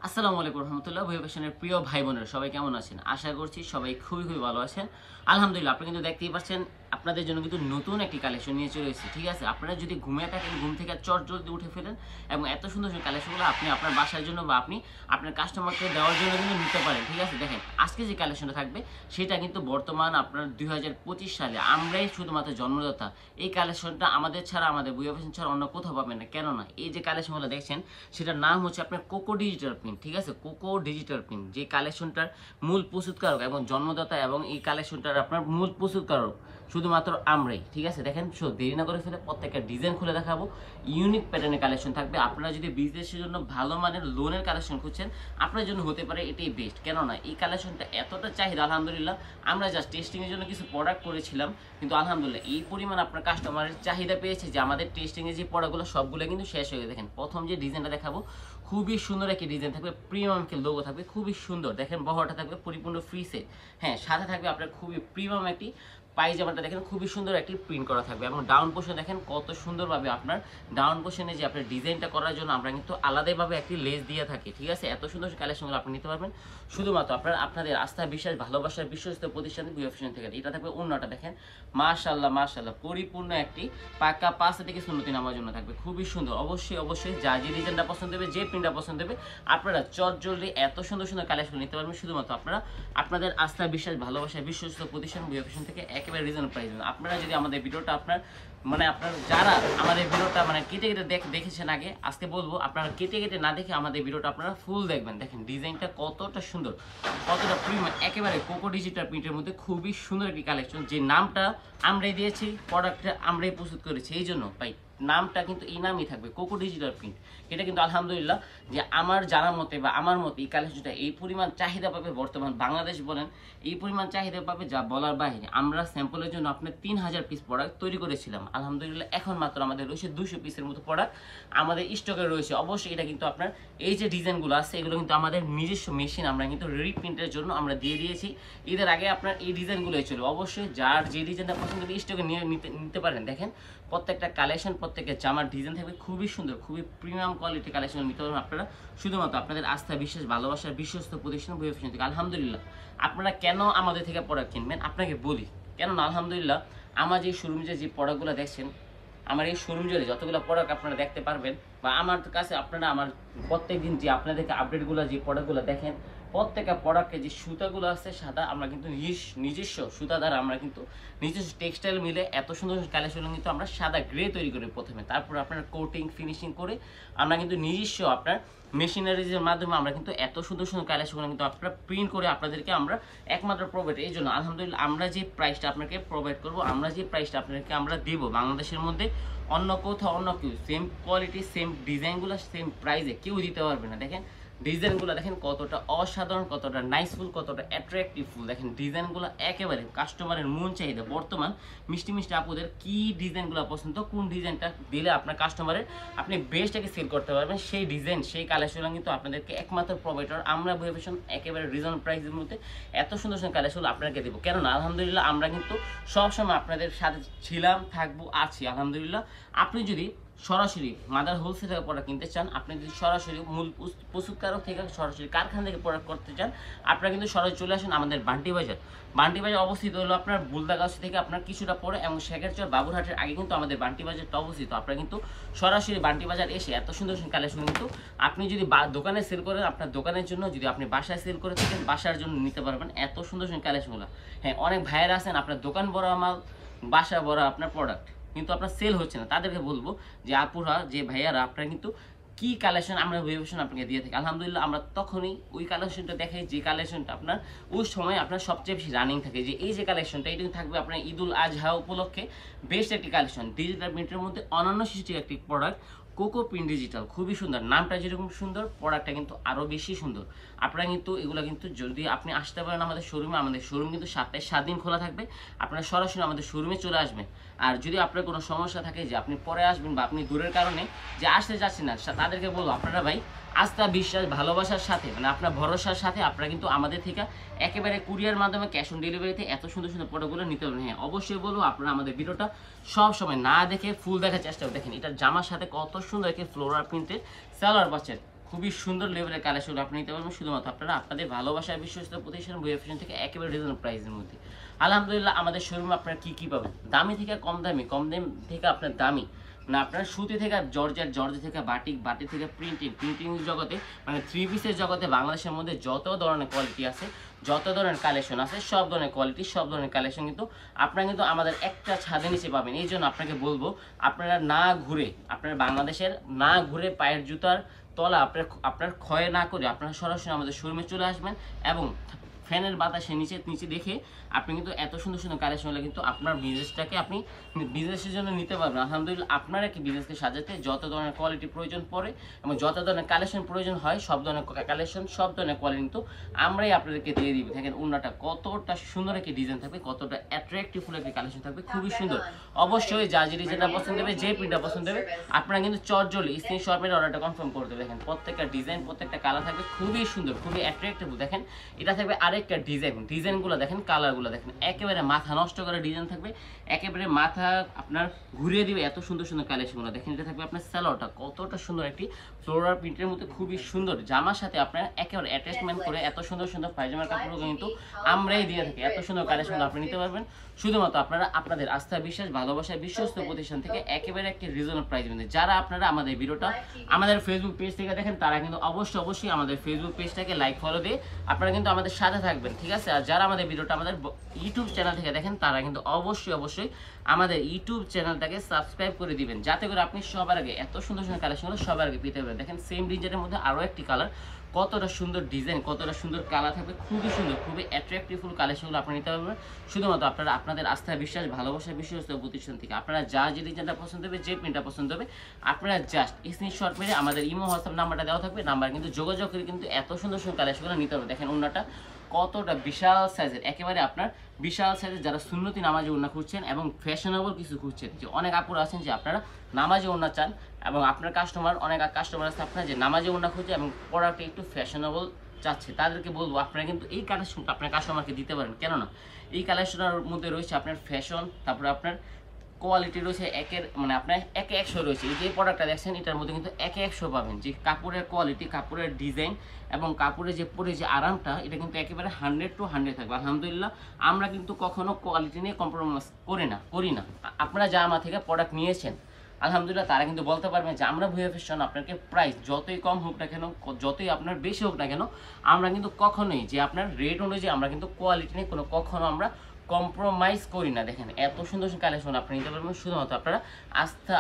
আসসালামু আলাইকুম রহমতুল্লাহ ভুয়া ফ্যাশনের প্রিয় ভাই বোনেরা সবাই কেমন আছেন? আশা করছি সবাই খুবই ভালো আছেন। আলহামদুলিল্লাহ, আপনি কিন্তু দেখতেই পাচ্ছেন আপনাদের জন্য কিন্তু নতুন একটি কালেকশন নিয়ে চলে এসেছি। ঠিক আছে, আপনারা যদি ঘুমিয়ে থাকেন, ঘুম থেকে জলদি উঠে ফেলেন এবং এত সুন্দর সুন্দর কালেকশনগুলো আপনি আপনার বাসার জন্য বা আপনি আপনার কাস্টমারকে দেওয়ার জন্য কিন্তু নিতে পারেন। ঠিক আছে, দেখেন আজকে যে কালেকশনটা থাকবে সেটা কিন্তু বর্তমান আপনার 2025 সালে আমরাই শুধুমাত্র জন্মদাতা। এই কালেকশনটা আমাদের ছাড়া, আমাদের ভুয়া ফ্যাশন ছাড়া অন্য কোথাও পাবেন না। কেননা এই যে কালেকশনগুলো দেখছেন সেটার নাম হচ্ছে আপনার কোকো ডিজিটাল প্রিন্ট। ঠিক আছে, কোকো ডিজিটাল প্রিন্ট যে কালেকশনটার মূল প্রস্তুতকারক এবং জন্মদাতা এবং এই কালেকশনটার আপনার মূল প্রস্তুতকারক শুধুমাত্র আমরাই। ঠিক আছে, দেখেন দেরি না করে ফেলে প্রত্যেকটা ডিজাইন খুলে দেখাবো। ইউনিক প্যাটার্নের কালেকশন থাকবে। আপনারা যদি বিজনেসের জন্য ভালো মানের লোনের কালেকশন খুঁজছেন, আপনার জন্য হতে পারে এটাই বেস্ট। কেননা এই কালেকশনটা এতটা চাহিদা, আলহামদুলিল্লাহ আমরা জাস্ট টেস্টিংয়ের জন্য কিছু প্রোডাক্ট করেছিলাম, কিন্তু আলহামদুলিল্লাহ এই পরিমাণ আপনার কাস্টমারের চাহিদা পেয়েছে যে আমাদের টেস্টিংয়ে যে প্রোডাক্টগুলো সবগুলো কিন্তু শেষ হয়ে গেছে। দেখেন প্রথম যে ডিজাইনটা দেখাবো খুবই সুন্দর একটি ডিজাইন থাকবে, প্রিমিয়াম লোগো থাকবে, খুবই সুন্দর। দেখেন বহরটা থাকবে পরিপূর্ণ ফ্রি সেট। হ্যাঁ, সাথে থাকবে আপনার খুবই প্রিমিয়াম একটি পায়জামাটা দেখেন খুবই সুন্দর একটি প্রিন্ট করা থাকবে এবং ডাউন পোর্শন দেখেন কত সুন্দরভাবে আপনার ডাউন পোর্শনে যে আপনার ডিজাইনটা করার জন্য আমরা কিন্তু আলাদাভাবে একটি লেস দিয়ে থাকি। ঠিক আছে, এত সুন্দর কালেকশনগুলো আপনি নিতে পারবেন শুধুমাত্র আপনাদের আস্থা, বিশ্বাস, ভালোবাসার বিশ্বস্ত প্রতিষ্ঠান ভুয়া ফ্যাশন থেকে। এটা থাকবে অন্যটা দেখেন, মাশাআল্লাহ মাশাআল্লাহ পরিপূর্ণ একটি পাকা 5 থেকে 13 নামার জন্য থাকবে, খুবই সুন্দর। অবশ্যই যা যে ডিজাইনটা পছন্দ হবে, যে প্রিন্টটা পছন্দ হবে, আপনারা চটজলদি এত সুন্দর সুন্দর কালেকশন নিতে পারবেন শুধুমাত্র আপনারা আপনাদের আস্থা, বিশ্বাস, ভালোবাসার বিশ্বস্ত প্রতিষ্ঠান ভুয়া ফ্যাশন থেকে একেবারে রিজনেবল প্রাইস। আপনারা যদি আমাদের ভিডিওটা আপনার যারা আমাদের ভিডিওটা কেটে দেখেছেন আগে, আজকে বলবো আপনারা কেটে না দেখে আমাদের ভিডিওটা আপনারা ফুল দেখবেন। দেখেন ডিজাইনটা কতটা সুন্দর, কতটা প্রিমিয়াম, একেবারে কোকো ডিজিটাল প্রিন্টের মধ্যে খুবই সুন্দর একটি কালেকশন। যে নামটা আমরাই দিয়েছি, প্রোডাক্টটা আমরাই প্রস্তুত করেছি, এই জন্য ভাই নামটা কিন্তু এই নামই থাকবে, কোকো ডিজিটাল প্রিন্ট। এটা কিন্তু আলহামদুলিল্লাহ যে আমার জানার মতে বা আমার মতে এই কালেকশনটা এই পরিমাণ চাহিদা পাবে বর্তমান বাংলাদেশ বলেন, এই পরিমাণ চাহিদা পাবে যা বলার বাইরে। আমরা স্যাম্পলের জন্য আপনার 3000 পিস প্রোডাক্ট তৈরি করেছিলাম, আলহামদুলিল্লাহ এখন মাত্র আমাদের রয়েছে 200 পিসের মতো প্রোডাক্ট আমাদের স্টকে রয়েছে। অবশ্যই এটা কিন্তু আপনার এই যে ডিজাইনগুলো আছে এগুলো কিন্তু আমাদের নিজস্ব মেশিন, আমরা কিন্তু রিপ্রিন্টের জন্য আমরা দিয়ে দিয়েছি। ঈদের আগে আপনার এই ডিজাইনগুলোই চলবে। অবশ্যই যার যে ডিজাইনটা পছন্দ হবে স্টকে নিতে পারেন। দেখেন প্রত্যেকটা কালেকশন, প্রত্যেকটা জামার ডিজাইন থাকবে খুবই সুন্দর, খুবই প্রিমিয়াম কোয়ালিটি কালেকশন নিতে পারবেন আপনারা শুধুমাত্র আপনাদের আস্থা, বিশ্বাস, ভালোবাসার বিশ্বস্ত প্রতিষ্ঠান ভুয়া ফ্যাশন থেকে। আলহামদুলিল্লাহ আপনারা কেন আমাদের থেকে প্রোডাক্ট কিনবেন আপনাকে বলি। কেননা আলহামদুলিল্লাহ আমার যে শোরুমে যে প্রোডাক্টগুলো দেখছেন, আমার এই শোরুম জুড়ে যতগুলো প্রোডাক্ট আপনারা দেখতে পারবেন বা আমার কাছে আপনারা আমার প্রত্যেকদিন যে আপনাদেরকে আপডেটগুলো যে প্রোডাক্টগুলো দেখেন, প্রত্যেকটা প্রোডাক্টে যে সুতাগুলো আছে সাদা, আমরা কিন্তু নিজস্ব সুতা দ্বারা আমরা কিন্তু নিজস্ব টেক্সটাইল মিলে এত সুন্দর কালেকশন কিন্তু আমরা সাদা গ্রে তৈরি করি প্রথমে, তারপর আপনার কোটিং ফিনিশিং করে আমরা কিন্তু নিজস্ব আপনার মেশিনারিজের মাধ্যমে আমরা কিন্তু এত সুন্দর সুন্দর কালেকশন কিন্তু আপনারা প্রিন্ট করে আপনাদেরকে আমরা একমাত্র প্রোভাইড। এই জন্য আলহামদুলিল্লাহ আমরা যে প্রাইসটা আপনাকে প্রোভাইড করবো, আমরা যে প্রাইসটা আপনাদেরকে আমরা দেবো বাংলাদেশের মধ্যে অন্য কোথাও অন্য কেউ সেম কোয়ালিটি সেম ডিজাইনগুলো সেম প্রাইসে কেউ দিতে পারবে না। দেখেন ডিজাইনগুলো দেখেন কতটা অসাধারণ, কতটা নাইসফুল, কতটা অ্যাট্রাকটিভফুল। দেখেন ডিজাইনগুলো একেবারে কাস্টমারের মন চাহিদা। বর্তমান মিষ্টি মিষ্টি আপুদের কি ডিজাইনগুলো পছন্দ, কোন ডিজাইনটা দিলে আপনার কাস্টমারের আপনি বেস্টটাকে সেল করতে পারবেন, সেই ডিজাইন সেই কালেকশন কিন্তু আপনাদেরকে একমাত্র প্রোভাইডার আমরা ভুয়া ফ্যাশন একেবারে রিজনেবল প্রাইসের মধ্যে এত সুন্দর সুন্দর কালেকশন আপনাকে দেবো। কেননা আলহামদুলিল্লাহ আমরা কিন্তু সবসময় আপনাদের সাথে ছিলাম, থাকবো, আছি। আলহামদুলিল্লাহ আপনি যদি সরাসরি মাদার হোলসেল থেকে প্রোডাক্ট কিনতে চান, আপনি যদি সরাসরি মূল প্রস্তুতকারক থেকে সরাসরি কারখানা থেকে প্রোডাক্ট করতে চান, আপনারা কিন্তু সরাসরি চলে আসেন আমাদের বান্টি বাজার। বান্টি বাজার অবস্থিত হলো আপনার বুলদাগাছ থেকে আপনার কিছুটা পরে এবং শেখেরচর বাবুরহাটের আগে কিন্তু আমাদের বান্টি বাজারটা অবস্থিত। আপনারা কিন্তু সরাসরি বান্টি বাজার এসে এত সুন্দর সুন্দর কালেকশন কিন্তু আপনি যদি দোকানে সেল করেন আপনার দোকানের জন্য, যদি আপনি বাসায় সেল করে থাকেন বাসার জন্য নিতে পারবেন এত সুন্দর সুন্দর কালেকশনগুলো। হ্যাঁ, অনেক ভাইয়েরা আছেন আপনার দোকান বড় মাল, বাসা বড় আপনার প্রোডাক্ট কিন্তু আপনার সেল হচ্ছে না, তাদেরকে বলবো যে আপুরা, যে ভাইয়ারা, আপনারা কিন্তু কি কালেকশন আমরা ভুয়া ফ্যাশন আপনাকে দিয়ে থাকি। আলহামদুলিল্লাহ আমরা তখনই ওই কালেকশনটা দেখাই যে কালেকশনটা আপনার ওই সময় আপনার সবচেয়ে বেশি রানিং থাকে। যে এই যে কালেকশনটা এটা থাকবে আপনার ঈদুল আজহা উপলক্ষে বেস্ট একটি কালেকশন, ডিজিটাল প্রিন্টের মধ্যে অনন্য সৃষ্টির একটি প্রোডাক্ট কোকো প্রিন্ট ডিজিটাল। খুবই সুন্দর, নামটা যেরকম সুন্দর প্রোডাক্টটা কিন্তু আরও বেশি সুন্দর। আপনারা কিন্তু এগুলো কিন্তু যদি আপনি আসতে পারেন আমাদের শোরুমে, আমাদের শোরুম কিন্তু 7 দিন খোলা থাকবে, আপনারা সরাসরি আমাদের শোরুমে চলে আসবেন। আর যদি আপনার কোনো সমস্যা থাকে যে আপনি পরে আসবেন বা আপনি দূরের কারণে যে আসতে যাচ্ছেন না, তাদেরকে বলবো আপনারা ভাই আস্থা, বিশ্বাস, ভালোবাসার সাথে আপনার ভরসার সাথে আপনারা কিন্তু আমাদের থেকে একেবারে কুরিয়ার মাধ্যমে ক্যাশ অন ডেলিভারিতে এত সুন্দর সুন্দর প্রোডাক্টগুলো নিতে পারবেন। হ্যাঁ, অবশ্যই বলবো আপনারা আমাদের ভিডিওটা সব সময় না দেখে ফুল দেখার চেষ্টা করুন। দেখেন এটার জামার সাথে কত সুন্দর একটি ফ্লোরাল প্রিন্টের সালোয়ার পাচ্ছেন, খুবই সুন্দর লেভেলের কালেকশন আপনি নিতে পারবেন শুধুমাত্র আপনারা আপনাদের ভালোবাসার বিশ্বস্ত প্রতিষ্ঠান ভুঁইয়া ফ্যাশন থেকে একেবারে রিজনেবল প্রাইসের মধ্যে। আলহামদুলিল্লাহ আমাদের শোরুমে আপনারা কি পাবেন, দামি থেকে কম দামি, কম দাম থেকে আপনার দামি, না আপনার সুতি থেকে জর্জেট, জর্জেট থেকে বাটিক, বাটিক থেকে প্রিন্টিং, প্রিন্টিং জগতে মানে থ্রি পিসের জগতে বাংলাদেশের মধ্যে যত ধরনের কোয়ালিটি আছে, যত ধরনের কালেকশন আছে, সব ধরনের কোয়ালিটি, সব ধরনের কালেকশন কিন্তু আপনারা কিন্তু আমাদের একটা ছাদের নিচে পাবেন। এই জন্য আপনাকে বলবো আপনারা না ঘুরে, আপনার বাংলাদেশের না ঘুরে পায়ের জুতার তলা আপনার ক্ষয় না করে আপনারা সরাসরি আমাদের শোরুমে চলে আসবেন এবং ফ্যানের বাতাসে নিচে নিচে দেখে আপনি কিন্তু এত সুন্দর সুন্দর কালেকশন হলে কিন্তু আপনার বিজনেসটাকে আপনি বিজনেসের জন্য নিতে পারবেন। আলহামদুলিল্লাহ আপনারা কি বিজনেসকে সাজাতে যত ধরনের কোয়ালিটি প্রয়োজন পড়ে এবং যত ধরনের কালেকশন প্রয়োজন হয়, সব ধরনের কালেকশন, সব ধরনের কোয়ালিটি কিন্তু আমরাই আপনাদেরকে দিয়ে দিব। দেখেন ওড়নাটা কতটা সুন্দর একটি ডিজাইন থাকবে, কতটা অ্যাট্রাকটিভ ফুল একটি কালেকশন থাকবে, খুবই সুন্দর। অবশ্যই যা যে ডিজাইনটা পছন্দ হবে, যে প্রিন্টটা পছন্দ হবে, আপনারা কিন্তু চটজলদি স্ক্রিনশট মেরে অর্ডারটা কনফার্ম করে দেবেন। দেখেন প্রত্যেকটা ডিজাইন, প্রত্যেকটা কালার থাকবে খুবই সুন্দর, খুবই অ্যাট্রাকটিভ। দেখেন এটা থাকবে আরেকটা ডিজাইন, ডিজাইনগুলো দেখেন, কালারগুলো দেখেন, একেবারে মাথা নষ্ট করে ডিজাইন থাকবে, একেবারে মাথা আপনার ঘুরিয়ে দিবে এত সুন্দর সুন্দর কালেকশনগুলো। দেখেন এটা থাকবে আপনার সালোয়ারটা কতটা সুন্দর একটি ফ্লোরাল প্রিন্টের মধ্যে খুবই সুন্দর, জামার সাথে আপনার একেবারে অ্যাটাচমেন্ট করে এত সুন্দর সুন্দর পায়জামার কাপড়গুলো কিন্তু আমরাই দিয়ে থাকি। এত সুন্দর কালেকশনগুলো আপনি নিতে পারবেন শুধুমাত্র আপনারা আপনাদের আস্থা, বিশ্বাস, ভালোবাসা, বিশ্বস্ত প্রতিষ্ঠান থেকে একেবারে একটি রিজনেবল প্রাইস মধ্যে। যারা আপনারা আমাদের ভিডিওটা আমাদের ফেসবুক পেজ থেকে দেখেন তারা কিন্তু অবশ্যই আমাদের ফেসবুক পেজটাকে লাইক ফলো দিয়ে আপনারা কিন্তু আমাদের সাথে থাকবেন, ঠিক আছে? আর যারা আমাদের ভিডিওটা আমাদের ইউটিউব চ্যানেল থেকে দেখেন তারা কিন্তু অবশ্যই আমাদের ইউটিউব চ্যানেলটাকে সাবস্ক্রাইব করে দিবেন, যাতে করে আপনি সবার আগে এত সুন্দর সুন্দর কালেকশনগুলো সবার আগে পেতে পারেন। দেখেন সেম ডিজাইনের মধ্যে আরও একটি কালার, কতটা সুন্দর ডিজাইন, কতটা সুন্দর কালার থাকবে, খুবই সুন্দর, খুবই অ্যাট্রাকটিভ ফুল কালেকশনগুলো আপনি নিতে পারবেন শুধুমাত্র আপনারা আপনাদের আস্থা, বিশ্বাস, ভালোবাসা, বিশ্বস্ত প্রতিষ্ঠান থেকে। আপনারা যা যে ডিজাইনটা পছন্দ হবে, যে প্রিন্টটা পছন্দ হবে, আপনারা জাস্ট স্ক্রিনশট মেরে আমাদের ইমো হোয়াটসঅ্যাপ নাম্বারটা দেওয়া থাকবে, নাম্বার কিন্তু যোগাযোগ করে কিন্তু এত সুন্দর সুন্দর কালেকশনগুলো নিতে হবে। দেখেন ওড়নাটা কতটা বিশাল সাইজের, একেবারে আপনার বিশাল সাইজের। যারা সুন্নতি নামাজি ওড়না খুঁজছেন এবং ফ্যাশনেবল কিছু খুঁজছেন, যে অনেক আপুরা আছেন যে আপনারা নামাজি ওড়না চান এবং আপনার কাস্টমার, অনেক কাস্টমার আছে আপনার যে নামাজি ওড়না খুঁজছে এবং প্রোডাক্টটা একটু ফ্যাশনেবল চাচ্ছে, তাদেরকে বলবো আপনারা কিন্তু এই কালেকশনটা আপনার কাস্টমারকে দিতে পারেন। কেননা এই কালেকশনের মধ্যে রয়েছে আপনার ফ্যাশন, তারপরে আপনার কোয়ালিটি রয়েছে একের মানে আপনার একে 100 রয়েছে। এই যে প্রোডাক্টটা দেখছেন এটার মধ্যে কিন্তু একে 100 পাবেন, যে কাপড়ের কোয়ালিটি, কাপড়ের ডিজাইন এবং কাপড়ের যে পরে যে আরামটা, এটা কিন্তু একেবারে 100 to 100 থাকবে। আলহামদুলিল্লাহ আমরা কিন্তু কখনো কোয়ালিটি নিয়ে কম্প্রোমাইজ করি না। আপনারা যা আমার থেকে প্রোডাক্ট নিয়েছেন আলহামদুলিল্লাহ তারা কিন্তু বলতে পারবেন যে আমরা ভুঁইয়া ফ্যাশন আপনাকে প্রাইস যতই কম হোক না কেন, যতই আপনার বেশি হোক না কেন, আমরা কিন্তু কখনোই যে আপনার রেট অনুযায়ী আমরা কিন্তু কোয়ালিটি নিয়ে কখনো আমরা কম্প্রোমাইজ করি না। দেখেন এত সুন্দর সুন্দর কালেকশন আপনি নিতে পারবেন শুধুমাত্র আপনারা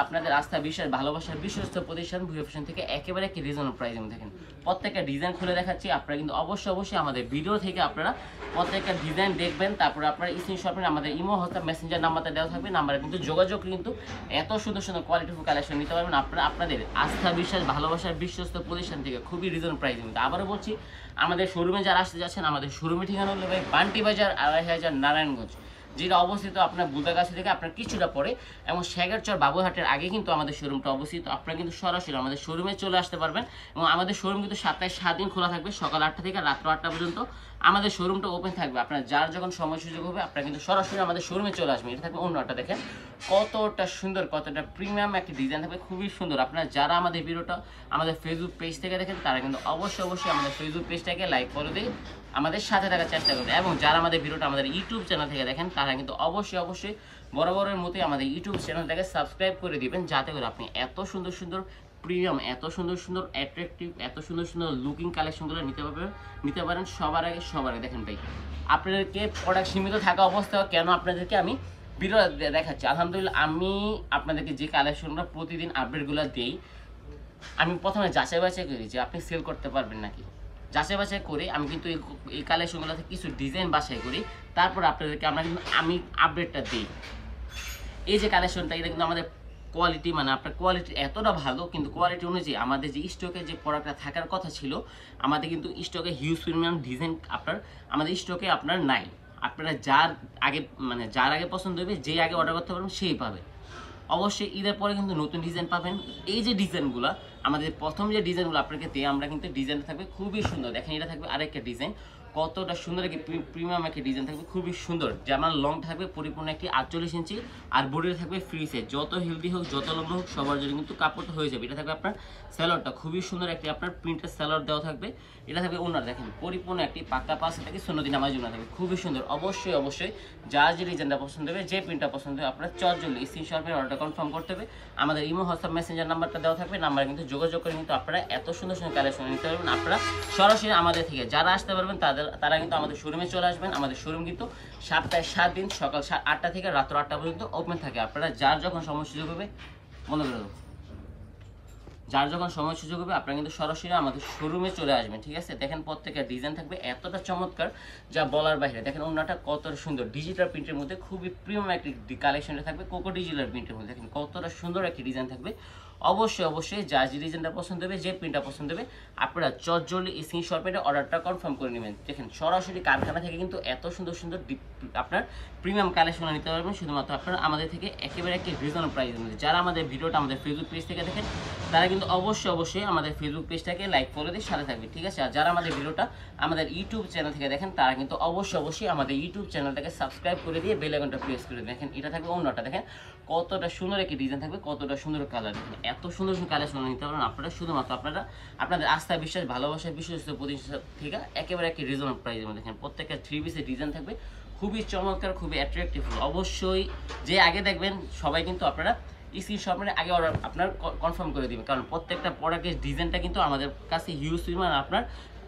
আপনাদের আস্থা, বিশ্বাস, ভালোবাসার বিশ্বস্ত প্রতিষ্ঠান ভুঁইয়া ফ্যাশন থেকে একেবারে একটি রিজনেবল প্রাইস। দেখেন প্রত্যেকটা ডিজাইন খুলে দেখাচ্ছি, আপনারা কিন্তু অবশ্যই আমাদের ভিডিও থেকে আপনারা প্রত্যেকটা ডিজাইন দেখবেন, তারপরে আপনারা স্ক্রিনশট নিয়ে আমাদের ইমো হোয়াটসঅ্যাপ মেসেঞ্জার নাম্বারটা দেওয়া থাকবে, নাম্বারে কিন্তু যোগাযোগ কিন্তু এত সুন্দর সুন্দর কোয়ালিটিফুল কালেকশন নিতে পারবেন আপনারা আপনাদের আস্থা, বিশ্বাস, ভালোবাসার বিশ্বস্ত প্রতিষ্ঠান থেকে খুবই রিজনেবল প্রাইস। আবারও বলছি আমাদের শোরুমে যারা আসতে যাচ্ছেন, আমাদের শোরুমে ঠিকানা হলো ভাই বান্টি বাজার 2500 নারায়ণগঞ্জ, যেটা অবস্থিত আপনার বুদাগাছি থেকে আপনার কিছুটা পরে এবং শেখারচর বাবুরহাটের আগে কিন্তু আমাদের শোরুমটা অবস্থিত। আপনারা কিন্তু সরাসরি আমাদের শোরুমে চলে আসতে পারবেন এবং আমাদের শোরুম কিন্তু সপ্তাহে 7 দিন খোলা থাকবে, সকাল 8টা থেকে রাত্র 8টা পর্যন্ত আমাদের শোরুমটা ওপেন থাকবে। আপনার যার যখন সময় সুযোগ হবে আপনারা কিন্তু সরাসরি আমাদের শোরুমে চলে আসবেন। এটা থাকবে অন্যটা, দেখেন কতটা সুন্দর, কতটা প্রিমিয়াম একটি ডিজাইন থাকবে, খুবই সুন্দর। আপনারা যারা আমাদের ভিডিওটা আমাদের ফেসবুক পেজ থেকে দেখেন তারা কিন্তু অবশ্যই আমাদের ফেসবুক পেজটাকে লাইক করে দিয়ে আমাদের সাথে থাকার চেষ্টা করবে এবং যারা আমাদের ভিডিওটা আমাদের ইউটিউব চ্যানেল থেকে দেখেন তারা কিন্তু অবশ্যই বরাবরের মতোই আমাদের ইউটিউব চ্যানেলটাকে সাবস্ক্রাইব করে দিবেন, যাতে করে আপনি এত সুন্দর সুন্দর প্রিমিয়াম, এত সুন্দর সুন্দর অ্যাট্রাকটিভ, এত সুন্দর সুন্দর লুকিং কালেকশনগুলো নিতে পারেন সবার আগে। দেখেন ভাই আপনাদেরকে প্রোডাক্ট সীমিত থাকা অবস্থায় কেন আপনাদেরকে আমি ভিডিও দেখাচ্ছি। আলহামদুলিল্লাহ আমি আপনাদেরকে যে কালেকশনগুলো প্রতিদিন আপডেটগুলো দিই, আমি প্রথমে যাচাই বাছাই করি যে আপনি সেল করতে পারবেন নাকি। যাচাই বাছাই করে আমি কিন্তু এই কালেকশনগুলোতে কিছু ডিজাইন বাছাই করি, তারপর আপনাদেরকে আমি আপডেটটা দিই। এই যে কালেকশনটা, এটা কিন্তু আমাদের কোয়ালিটি মানে আপনার কোয়ালিটি এতটা ভালো, কিন্তু কোয়ালিটি অনুযায়ী আমাদের যে স্টকে যে প্রোডাক্টটা থাকার কথা ছিল, আমাদের কিন্তু স্টকে হিউজ পরিমাণ ডিজাইন আমাদের স্টকে আপনার নাই। আপনারা যার আগে পছন্দ হবে, যে আগে অর্ডার করতে পারবেন সেই পাবে। অবশ্যই ঈদের পরে কিন্তু নতুন ডিজাইন পাবেন। এই যে ডিজাইনগুলো আমাদের প্রথম যে ডিজাইনগুলো আপনাকে দিয়ে আমরা কিন্তু ডিজাইনটা থাকবে খুবই সুন্দর। দেখেন এটা থাকবে আরেকটা ডিজাইন, কতটা সুন্দর একটি প্রিমিয়াম একটি ডিজাইন থাকবে, খুবই সুন্দর। জামার লং থাকবে পরিপূর্ণ একটি 48 ইঞ্চি, আর বডিতে থাকবে ফ্রি সাইজ। যত হেলদি হোক যত লম্বা হোক সবার জন্য কিন্তু কাপড়টা হয়ে যাবে। এটা থাকবে আপনার স্যালোয়ারটা খুবই সুন্দর একটি আপনার প্রিন্টের স্যালোয়ার দেওয়া থাকবে। এটা থাকবে ওনার, দেখেন পরিপূর্ণ একটি পাক্কা পাশে থেকে সুন্নতি নামাজ জন্য থাকবে, খুবই সুন্দর। অবশ্যই অবশ্যই যার যে ডিজাইনটা পছন্দ হবে, যে প্রিন্টটা পছন্দ হবে, আপনার চটজলদি স্ক্রিনশটের অর্ডারটা কনফার্ম করতে হবে। আমাদের ইমো, হোয়াটসঅ্যাপ, মেসেঞ্জার নাম্বারটা দেওয়া থাকবে, নাম্বারে কিন্তু যোগাযোগ করে কিন্তু আপনারা এত সুন্দর সুন্দর কালেকশন নিতে পারবেন। আপনারা সরাসরি আমাদের থেকে যারা আসতে পারবেন তারা কিন্তু আমাদের শোরুমে চলে আসবেন। আমাদের শোরুম কিন্তু সপ্তাহে 7 দিন সকাল 8টা থেকে রাত্র 8টা পর্যন্ত ওপেন থাকে। আপনারা যার যখন সময় সুযোগ হবে, বন্ধ করে দেবো, যার যখন সময় সুযোগ হবে আপনারা কিন্তু সরাসরি আমাদের শোরুমে চলে আসবেন, ঠিক আছে। দেখেন প্রত্যেকটা ডিজাইন থাকবে এতটা চমৎকার যা বলার বাইরে। দেখেন ওনাটা কতটা সুন্দর, ডিজিটাল প্রিন্টের মধ্যে খুবই প্রিমিয়াম একটি কালেকশনটা থাকবে, কোকো ডিজিটাল প্রিন্টের মধ্যে। দেখেন কতটা সুন্দর একটি ডিজাইন থাকবে। অবশ্যই অবশ্যই যার যে ডিজাইনটা পছন্দ হবে, যে প্রিন্টটা পছন্দ হবে, আপনারা চটজলদি স্ক্রিনশট মেরে অর্ডারটা কনফার্ম করে নেবেন। দেখেন সরাসরি কারখানা থেকে কিন্তু এত সুন্দর সুন্দর আপনার প্রিমিয়াম কালেকশন নিতে পারবেন শুধুমাত্র আপনারা আমাদের থেকে একেবারে একটি রিজনেবল প্রাইসের মধ্যে। যারা আমাদের ভিডিওটা আমাদের ফেসবুক পেজ থেকে দেখেন তারা কিন্তু অবশ্যই অবশ্যই আমাদের ফেসবুক পেজটাকে লাইক ফলো দিয়ে সাথে থাকবে, ঠিক আছে। আর যারা আমাদের ভিডিওটা আমাদের ইউটিউব চ্যানেল থেকে দেখেন তারা কিন্তু অবশ্যই অবশ্যই আমাদের ইউটিউব চ্যানেলটাকে সাবস্ক্রাইব করে দিয়ে বেল আইকনটা প্রেস করে দেখেন। এটা থাকবে অন্যটা, দেখেন কতটা সুন্দর একটি ডিজাইন থাকবে, কতটা সুন্দর কালার। দেখেন এত সুন্দর সুন্দর কালেকশন নিতে পারেন আপনারা শুধুমাত্র আপনাদের আস্থা, বিশ্বাস, ভালোবাসা, বিশ্বস্ত প্রতিষ্ঠান থেকে একেবারে একটি রিজনেবল প্রাইসের মধ্যে। দেখেন প্রত্যেকটা 3 পিসের ডিজাইন থাকবে খুবই চমৎকার, খুবই অ্যাট্রাকটিভ। অবশ্যই যে আগে দেখবেন সবাই কিন্তু আপনারা স্ক্রিনশট মেরে আগে অর্ডার আপনার কনফার্ম করে দিবেন, কারণ প্রত্যেকটা প্রোডাক্টের ডিজাইনটা কিন্তু আমাদের কাছে হিউজ পরিমাণ আপনার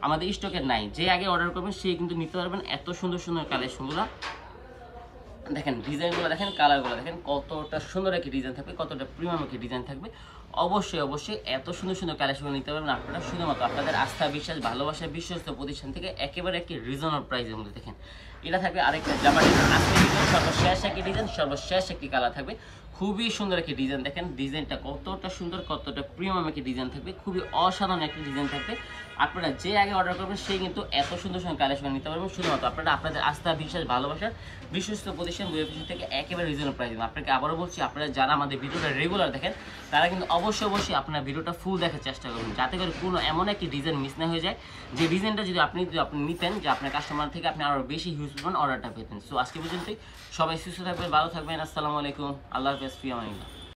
আমাদের স্টকের নাই। যে আগে অর্ডার করবেন সে কিন্তু নিতে পারবেন এত সুন্দর সুন্দর কালেকশনগুলো। দেখেন ডিজাইনগুলো, দেখেন কালারগুলো, দেখেন কতটা সুন্দর একটি ডিজাইন থাকবে, কতটা প্রিমিয়াম একটি ডিজাইন থাকবে। অবশ্যই অবশ্যই এত সুন্দর সুন্দর কালেকশন নিতে পারবেন আপনারা শুধুমাত্র আপনাদের আস্থা, বিশ্বাস, ভালোবাসা, বিশ্বস্ত প্রতিষ্ঠান থেকে একেবারে একটি রিজনেবল প্রাইসের মধ্যে। দেখেন এটা থাকবে আরেকটা জামা ডিজাইন, আজকে ডিজাইন সর্বশেষ একটি ডিজাইন, সর্বশেষ একটি কালার থাকবে, খুবই সুন্দর একটি ডিজাইন। দেখেন ডিজাইনটা কতটা সুন্দর, কতটা প্রিমিয়াম একটি ডিজাইন থাকবে, খুবই অসাধারণ একটি ডিজাইন থাকবে। আপনারা যে আগে অর্ডার করবেন সেই কিন্তু এত সুন্দর সুন্দর কালেকশন নিতে পারবেন শুধুমাত্র আপনারা আপনাদের আস্থা, বিশ্বাস, ভালোবাসার বিশ্বস্ত প্রতিষ্ঠান বুয়েফিশন থেকে একেবারে রিজনেবল প্রাইস। আপনাকে আবারও বলছি, আপনারা যারা আমাদের ভিডিওটা রেগুলার দেখেন তারা কিন্তু অবশ্যই অবশ্যই আপনার ভিডিওটা ফুল দেখার চেষ্টা করবেন, যাতে করে কোনো এমন একটি ডিজাইন মিস না হয়ে যায় যে ডিজাইনটা যদি আপনি নিতেন, যে আপনার কাস্টমার থেকে আপনি আরও বেশি হিউজ পরিমাণ অর্ডারটা পেতেন। সো আজকে পর্যন্তই, সবাই সুস্থ থাকবেন, ভালো থাকবেন। আসসালামু আলাইকুম, আল্লাহ হাফেজ, ফি আমানিল্লাহ।